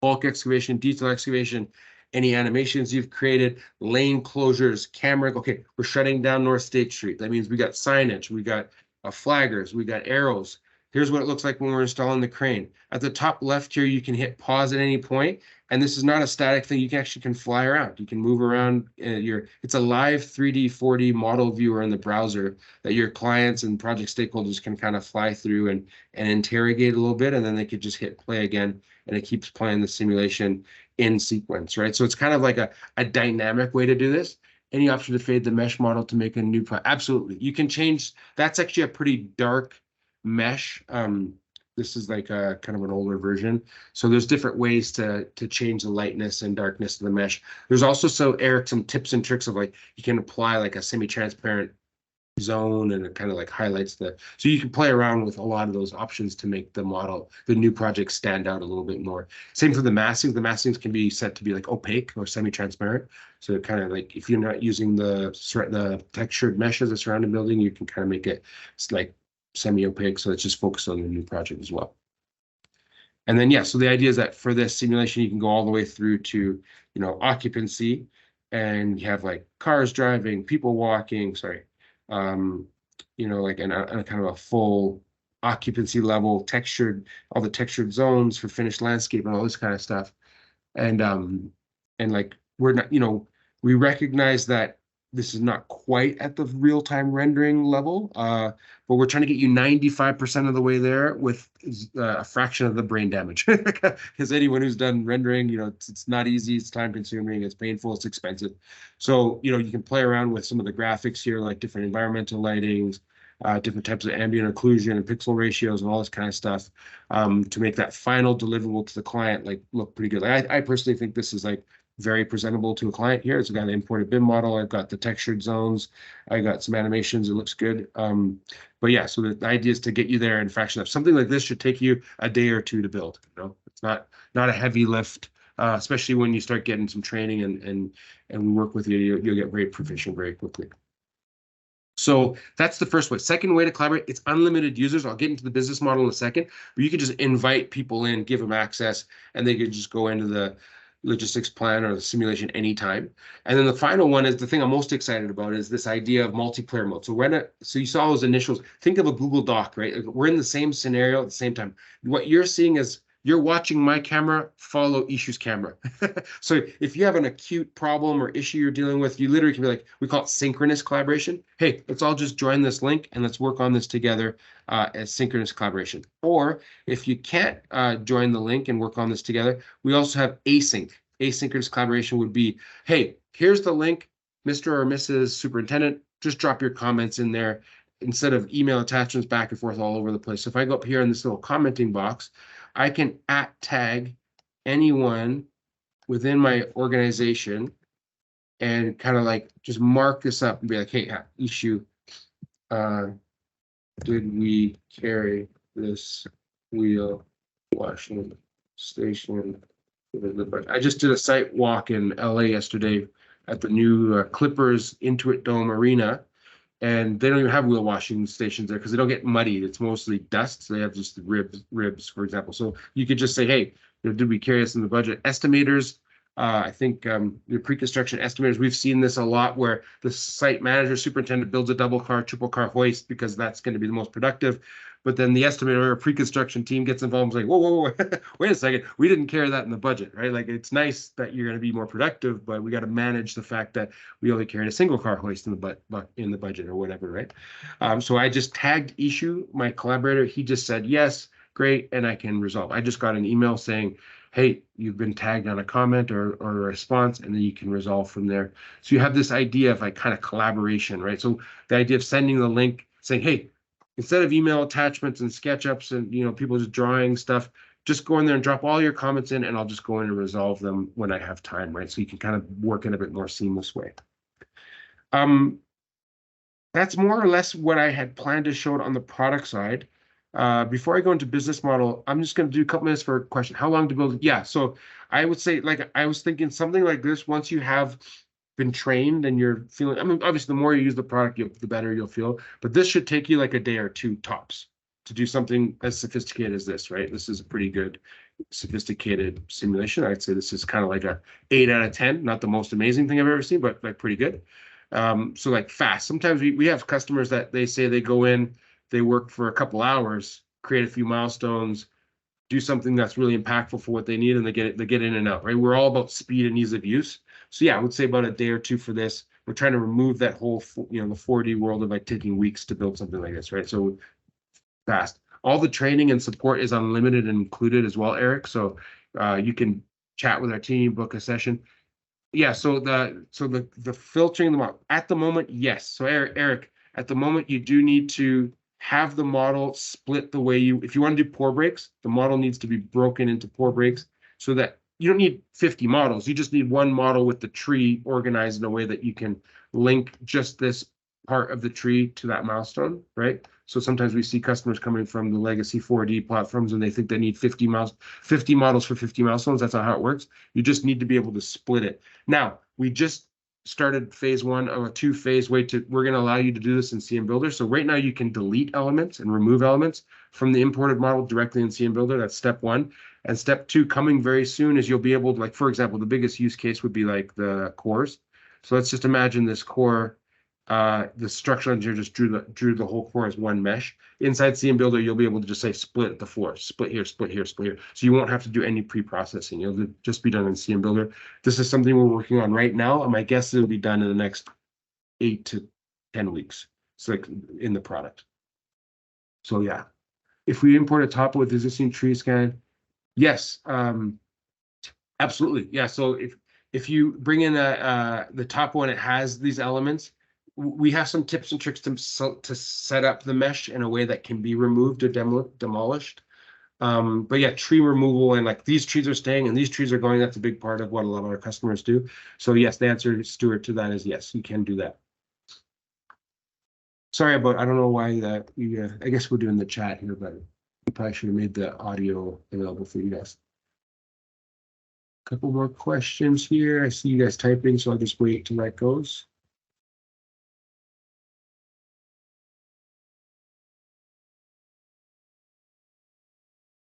Bulk excavation, detail excavation, any animations you've created, lane closures, camera. Okay, we're shutting down North State Street. That means we got signage, we got flaggers, we got arrows. Here's what it looks like when we're installing the crane. At the top left here, you can hit pause at any point, and this is not a static thing. You can fly around. You can move around. It's a live 3D, 4D model viewer in the browser that your clients and project stakeholders can kind of fly through and interrogate a little bit, and then they could just hit play again, and it keeps playing the simulation in sequence, right? So it's kind of like a dynamic way to do this. Any option to fade the mesh model to make a new plan? Absolutely. You can change. That's actually a pretty dark mesh. This is like a kind of an older version. So there's different ways to change the lightness and darkness of the mesh. There's also some tips and tricks of like you can apply like a semi-transparent zone and it kind of like highlights so you can play around with a lot of those options to make the new project stand out a little bit more. Same for the massing. The massings can be set to be like opaque or semi-transparent. So it kind of like if you're not using the textured mesh as a surrounding building, you can kind of make it like semi-opaque. So it's just focused on the new project as well. And then, yeah, so the idea is that for this simulation, you can go all the way through to, occupancy, and you have like cars driving, people walking, like and a kind of a full occupancy level, all the textured zones for finished landscape and all this kind of stuff. And like we're not, we recognize that this is not quite at the real-time rendering level, but we're trying to get you 95% of the way there with a fraction of the brain damage. Because anyone who's done rendering, it's not easy, it's time-consuming, it's painful, it's expensive. So, you can play around with some of the graphics here, like different environmental lightings, different types of ambient occlusion and pixel ratios and all this kind of stuff, to make that final deliverable to the client like look pretty good. I personally think this is like very presentable to a client here. It's got an imported BIM model. I've got the textured zones. I got some animations. It looks good. But yeah, so the idea is to get you there in fraction of something like this should take you a day or two to build. It's not a heavy lift, especially when you start getting some training and we work with you. You'll get very proficient very quickly. So that's the first way. Second way to collaborate, it's unlimited users. I'll get into the business model in a second, but you can just invite people in, give them access, and they could just go into the logistics plan or the simulation anytime. And then the final one is the thing I'm most excited about is this idea of multiplayer mode. So you saw those initials. Think of a Google Doc, right? We're in the same scenario at the same time. What you're seeing is you're watching my camera follow Ishu's camera. So if you have an acute problem or issue you're dealing with, you literally can be like, we call it synchronous collaboration. Hey, let's all just join this link and let's work on this together as synchronous collaboration. Or if you can't join the link and work on this together, we also have async. Asynchronous collaboration would be, hey, here's the link, Mr. or Mrs. Superintendent, just drop your comments in there instead of email attachments back and forth all over the place. So if I go up here in this little commenting box, I can @tag anyone within my organization and kind of like just mark this up and be like, hey, Ishu, did we carry this wheel washing station? I just did a site walk in LA yesterday at the new Clippers Intuit Dome Arena. and they don't even have wheel washing stations there because they don't get muddy. It's mostly dust. So they have just the ribs, for example. So you could just say, hey, did we carry this in the budget? Estimators, I think the pre-construction estimators, we've seen this a lot where the site manager, superintendent builds a double car, triple car hoist because that's going to be the most productive. But then the estimator or pre-construction team gets involved and is like, whoa, wait a second, we didn't carry that in the budget, right? Like, it's nice that you're going to be more productive, but we got to manage the fact that we only carried a single car hoist in the budget or whatever, right? So I just tagged Ishu, my collaborator. He just said yes, great, and I can resolve. I just got an email saying, hey, you've been tagged on a comment or a response, and then you can resolve from there. So you have this idea of like kind of collaboration, right? So the idea of sending the link, saying, hey, instead of email attachments and SketchUps and people just drawing stuff, just go in there and drop all your comments in, and I'll just go in and resolve them when I have time, right? So you can kind of work in a bit more seamless way. That's more or less what I had planned to show it on the product side. Before I go into business model, I'm just going to do a couple minutes for a question. How long to build? Yeah, so I would say, like, I was thinking something like this. Once you have been trained and you're feeling, I mean, obviously, the more you use the product, the better you'll feel. But this should take you like a day or two tops to do something as sophisticated as this, right? This is a pretty good, sophisticated simulation. I'd say this is kind of like a 8 out of 10. Not the most amazing thing I've ever seen, but like pretty good. So like fast. Sometimes we have customers that they say they go in, they work for a couple hours, create a few milestones, do something that's really impactful for what they need, and they get in and out, right? We're all about speed and ease of use. So yeah, I would say about a day or two for this. We're trying to remove that whole, the 4D world of like taking weeks to build something like this, right? So fast. All the training and support is unlimited and included as well, Eric. So you can chat with our team, book a session. Yeah, so the filtering them out at the moment, yes. So Eric, at the moment, you do need to have the model split the way if you want to do pour breaks, the model needs to be broken into pour breaks so that you don't need 50 models. You just need one model with the tree organized in a way that you can link just this part of the tree to that milestone, right? So sometimes we see customers coming from the legacy 4D platforms and they think they need 50 models for 50 milestones. That's not how it works. You just need to be able to split it. Now, we just started phase 1 of a 2-phase way we're going to allow you to do this in cmBuilder. So right now you can delete elements and remove elements from the imported model directly in cmBuilder. That's step 1. And step 2 coming very soon is you'll be able to, like, for example, the biggest use case would be like the cores. So let's just imagine this core. The structural engineer just drew the whole core as one mesh. Inside cmBuilder, you'll be able to just say split the floor, split here, split here, split here. So you won't have to do any pre-processing. It'll just be done in cmBuilder. This is something we're working on right now, and my guess it'll be done in the next 8 to 10 weeks. So like in the product. So yeah, if we import a topo with existing tree scan, yes, absolutely, yeah. So if you bring in the topo and it has these elements, we have some tips and tricks to set up the mesh in a way that can be removed or demolished. But yeah, tree removal and like these trees are staying and these trees are going, that's a big part of what a lot of our customers do. So yes, the answer, Stuart, to that is yes, you can do that. Sorry about, I don't know why that I guess we're doing the chat here, but we probably should have made the audio available for you guys. Couple more questions here. I see you guys typing, so I'll just wait till that goes.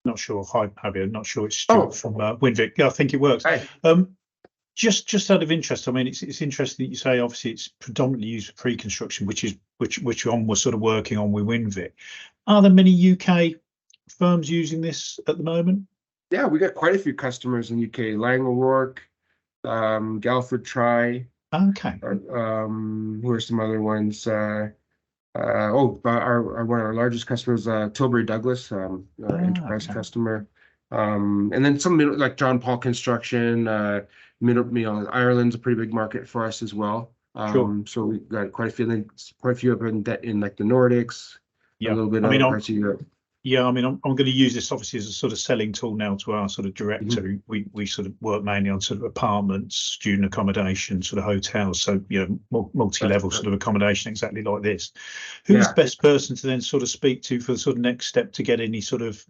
Not sure. Hi, Javier. Not sure it's Stuart from Winvic. Yeah, I think it works. Hi. Just out of interest, I mean, it's interesting that you say obviously it's predominantly used for pre-construction, which one we're sort of working on with Winvic. Are there many UK firms using this at the moment? Yeah, we got quite a few customers in UK. Lang O'Rourke, Galford Try. Okay. Who are some other ones? One of our largest customers, Tilbury Douglas, enterprise customer. And then some like John Paul Construction, Ireland's a pretty big market for us as well. Sure. So we got quite a few up in like the Nordics, yeah. A little bit of parts of Europe. Yeah, I mean, I'm going to use this obviously as a sort of selling tool now to our sort of director. Mm-hmm. We sort of work mainly on sort of apartments, student accommodation, sort of hotels. So, multi-level sort of accommodation, exactly like this. Who's the best person to then sort of speak to for the sort of next step to get any sort of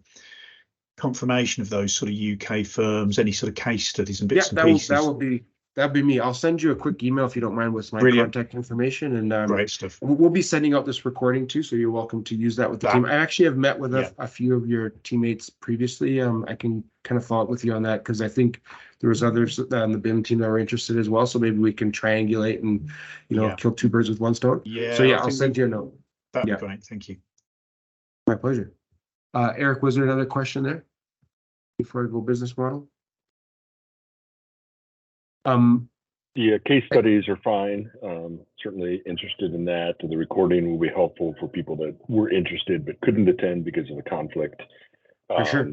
confirmation of those sort of UK firms, any sort of case studies and bits and pieces? that'd be me. I'll send you a quick email if you don't mind with my Brilliant. contact information, and Great stuff. we'll be sending out this recording too, so you're welcome to use that with the team. I actually have met with Yeah. a few of your teammates previously. I can kind of follow up with you on that because I think there was others on the BIM team that were interested as well. So maybe we can triangulate and kill two birds with one stone. Yeah. So yeah, I'll send you a note. That'd be great. Thank you. My pleasure. Eric, was there another question there before I go business model? Yeah, case studies are fine. Certainly interested in that. The recording will be helpful for people that were interested but couldn't attend because of the conflict. For sure.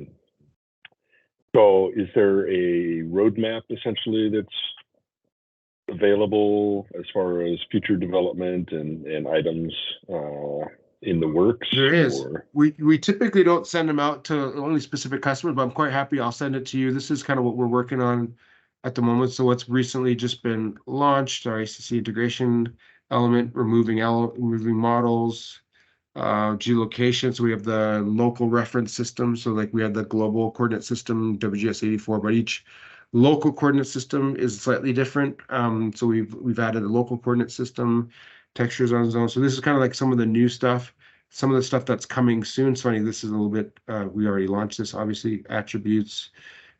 So is there a roadmap essentially that's available as far as future development and items in the works? There is. We typically don't send them out to only specific customers, but I'm quite happy. I'll send it to you. This is kind of what we're working on at the moment. So what's recently just been launched, our ACC integration element, removing models, geolocation. So we have the local reference system. So like we have the global coordinate system, WGS84, but each local coordinate system is slightly different. So we've added a local coordinate system, textures on zone. So this is kind of like some of the new stuff. Some of the stuff that's coming soon. It's funny, this is a little bit, we already launched this, obviously, attributes,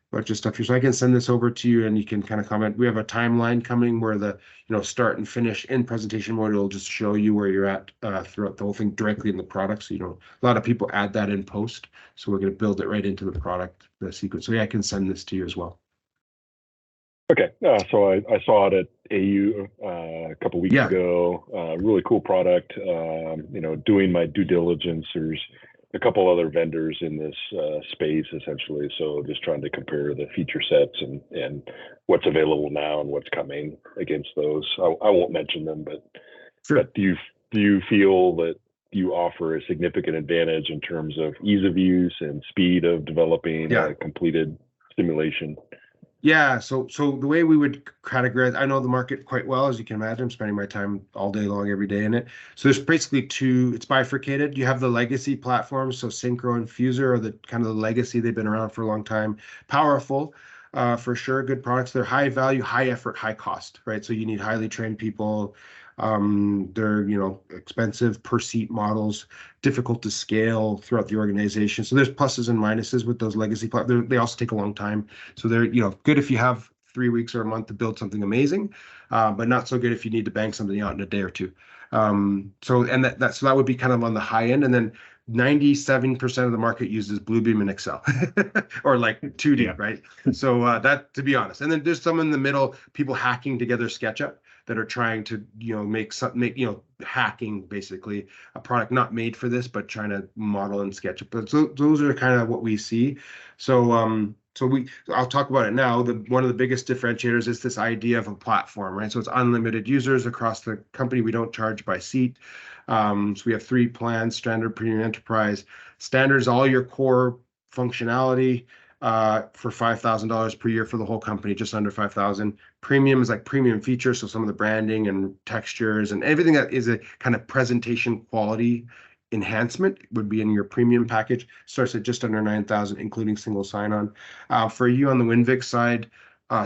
bunch of stuff here. So I can send this over to you and you can kind of comment. We have a timeline coming where the start and finish in presentation mode, it'll just show you where you're at throughout the whole thing directly in the product. So a lot of people add that in post. So we're going to build it right into the product, the sequence. So yeah, I can send this to you as well. Okay, so I saw it at AU a couple weeks ago. Really cool product. Doing my due diligence, there's a couple other vendors in this space essentially. So just trying to compare the feature sets and what's available now and what's coming against those. I won't mention them, but sure. But do you feel that you offer a significant advantage in terms of ease of use and speed of developing a completed simulation? Yeah, so the way we would categorize, I know the market quite well, as you can imagine. I'm spending my time all day long, every day in it. So there's basically it's bifurcated. You have the legacy platforms, so Synchro and Fuser are the kind of the legacy. They've been around for a long time. Powerful, for sure, good products. They're high value, high effort, high cost, right? So you need highly trained people. They're expensive per seat models, difficult to scale throughout the organization. So there's pluses and minuses with those legacy platforms. They also take a long time. So they're good if you have 3 weeks or a month to build something amazing, but not so good if you need to bang something out in a day or two. So that would be kind of on the high end, and then 97% of the market uses Bluebeam and Excel or like 2D, right? So that, to be honest, and then there's some in the middle, people hacking together SketchUp that are trying to make hacking basically a product not made for this, but trying to model in SketchUp. But so those are kind of what we see. So I'll talk about it now. One of the biggest differentiators is this idea of a platform, right? So it's unlimited users across the company. We don't charge by seat. So we have 3 plans: Standard, Premium, Enterprise. Standard is all your core functionality for $5,000 per year for the whole company, just under $5,000. Premium is like premium features, so some of the branding and textures and everything that is a kind of presentation quality enhancement would be in your premium package. Starts at just under $9,000, including single sign-on. For you on the Winvix side,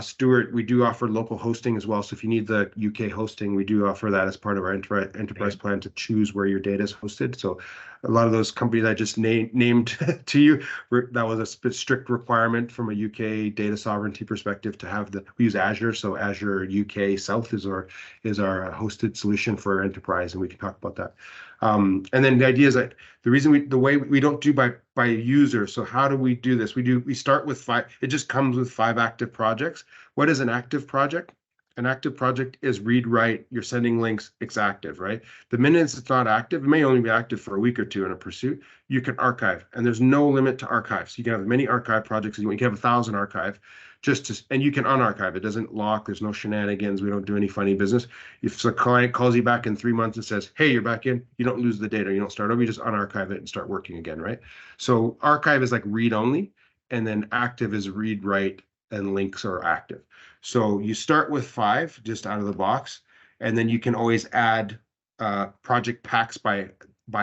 Stuart, we do offer local hosting as well. So if you need the UK hosting, we do offer that as part of our enterprise plan to choose where your data is hosted. So a lot of those companies I just named to you, that was a strict requirement from a UK data sovereignty perspective to have we use Azure. So Azure UK South is our hosted solution for our enterprise, and we can talk about that. And then the idea is that the way we don't do by user. So how do we do this? We start with 5. It just comes with 5 active projects. What is an active project? An active project is read, write, you're sending links, it's active, right? The minute it's not active, it may only be active for a week or 2 in a pursuit, you can archive, and there's no limit to archive. So you can have as many archive projects as you want. You can have 1,000 archive, and you can unarchive. It doesn't lock, there's no shenanigans, we don't do any funny business. If a client calls you back in 3 months and says, hey, you're back in, you don't lose the data, you don't start over, you just unarchive it and start working again, right? So archive is like read only, and then active is read, write, and links are active. So you start with 5 just out of the box, and then you can always add project packs by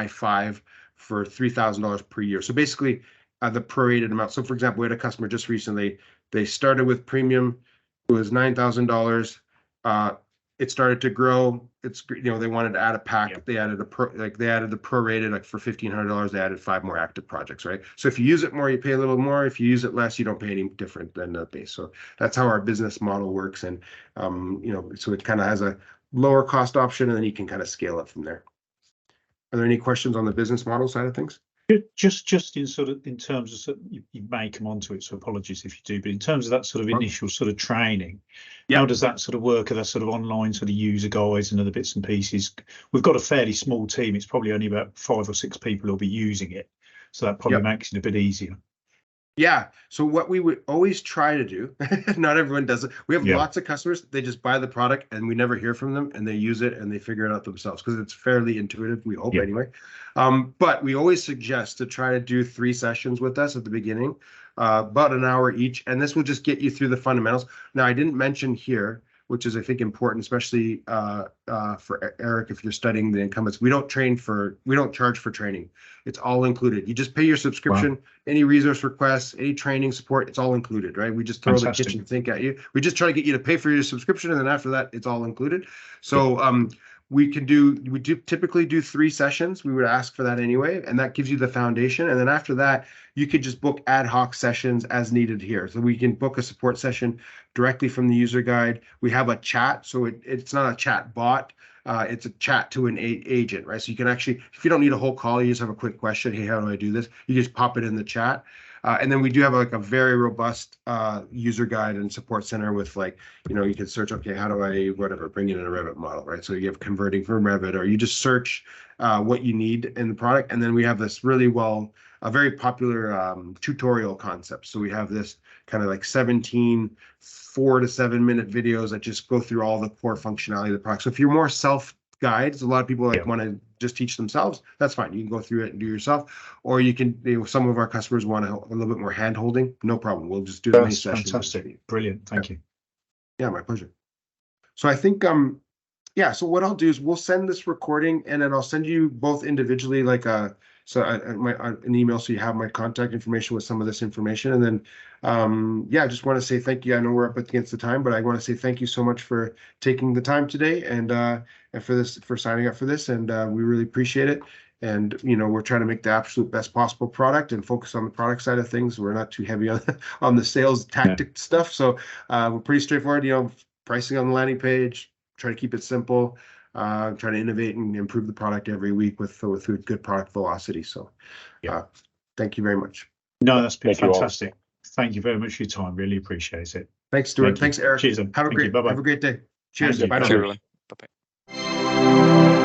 5 for $3,000 per year. So basically the prorated amount. So for example, we had a customer just recently, they started with premium, It was $9,000. It started to grow. It's, they wanted to add a pack. Yep. They added the prorated, like for $1,500, they added 5 more active projects, right? So if you use it more, you pay a little more. If you use it less, you don't pay any different than the base. So that's how our business model works. And, so it kind of has a lower cost option, and then you can kind of scale up from there. Are there any questions on the business model side of things? Just in terms of you may come onto it, so apologies if you do, but in terms of that sort of initial sort of training, how does that sort of work? Are there sort of online sort of user guides and other bits and pieces? We've got a fairly small team. It's probably only about 5 or 6 people who'll be using it, so that probably makes it a bit easier. Yeah. So what we would always try to do, not everyone does it. We have lots of customers, they just buy the product and we never hear from them, and they use it and they figure it out themselves because it's fairly intuitive, we hope anyway. But we always suggest to try to do 3 sessions with us at the beginning, about an hour each, and this will just get you through the fundamentals. Now, I didn't mention here, which is, I think, important, especially for Eric, if you're studying the incumbents. We don't charge for training. It's all included. You just pay your subscription, any resource requests, any training support, it's all included, right? We just throw the kitchen sink at you. We just try to get you to pay for your subscription, and then after that, it's all included. So we typically do 3 sessions. We would ask for that anyway, and that gives you the foundation. And then after that, you could just book ad hoc sessions as needed here. So we can book a support session directly from the user guide. We have a chat, so it's not a chat bot. It's a chat to an agent, right? So you can actually, if you don't need a whole call, you just have a quick question. Hey, how do I do this? You just pop it in the chat. And then we do have like a very robust user guide and support center with, like, you can search, okay, how do I, bring in a Revit model, right? So you have converting from Revit, or you just search what you need in the product. And then we have this a very popular tutorial concept. So we have this kind of like 17 4 to 7 minute videos that just go through all the core functionality of the product. So if you're more self-guides, a lot of people want to just teach themselves. That's fine. You can go through it and do yourself, or you can. Some of our customers want a little bit more hand holding. No problem. We'll just do as many sessions. Fantastic, brilliant. Thank you. Yeah, my pleasure. So I think so what I'll do is we'll send this recording, and then I'll send you both individually an email, so you have my contact information with some of this information. And then I just want to say thank you. I know we're up against the time, but I want to say thank you so much for taking the time today, and for signing up for this, and we really appreciate it. And we're trying to make the absolute best possible product and focus on the product side of things. We're not too heavy on the sales tactic stuff, so we're pretty straightforward. Pricing on the landing page, try to keep it simple, try to innovate and improve the product every week with good product velocity. So thank you very much. No, that's been fantastic. Thank you very much for your time. Really appreciate it. Thanks, Stuart. Thanks, Eric. Cheers. Have a great day. Cheers. Bye. Bye-bye.